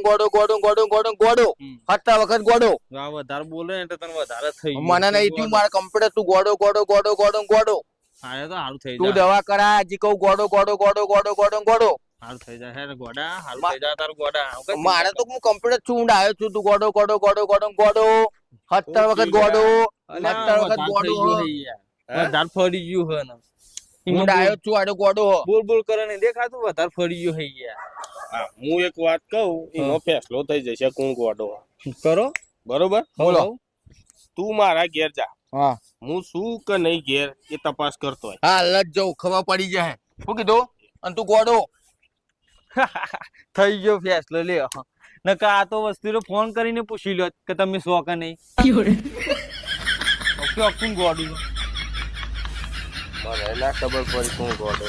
ગોડો 17 વખત ગોડો વધારે બોલે ને તો તને વધારે થઈ ગયું મને નહીં થયું મારે કમ્પ્લીટ તું ગોડો હા તો હારું થઈ તું જાય દવા કરા હજી કહું ગોડો હારું થઈ જાય હે ગોડા હારું થઈ જાય તારું ગોડા મારે તો હું કમ્પ્લીટ છું ઊંડ આવ્યો છું તું ગોડો 17 વખત ગોડો 17 વખત ગોડો વધારે ફરી ગયું હે ને ઊંડ આવ્યો છું આડો ગોડો બોલ કરે ને દેખાતું વધારે ફરી ગયું હે યાર હું એક વાત કહું એનો ફેસલો થઈ જશે કોણ ગોડો કરો બરોબર બોલો તું મારા ઘેર જા હા હું શું કે નહીં ઘેર એ તપાસ કરતો હોય હા લજ જાઉં ખબર પડી જાય શું કીધું અને તું ગોડો થઈ ગયો ફેસલો લે નકા આ તો વસ્તુ ફોન કરીને પૂછી લો કે તમે શો કે નહીં ઓકે ગોડું મને ના ખબર પડી કોણ ગોડો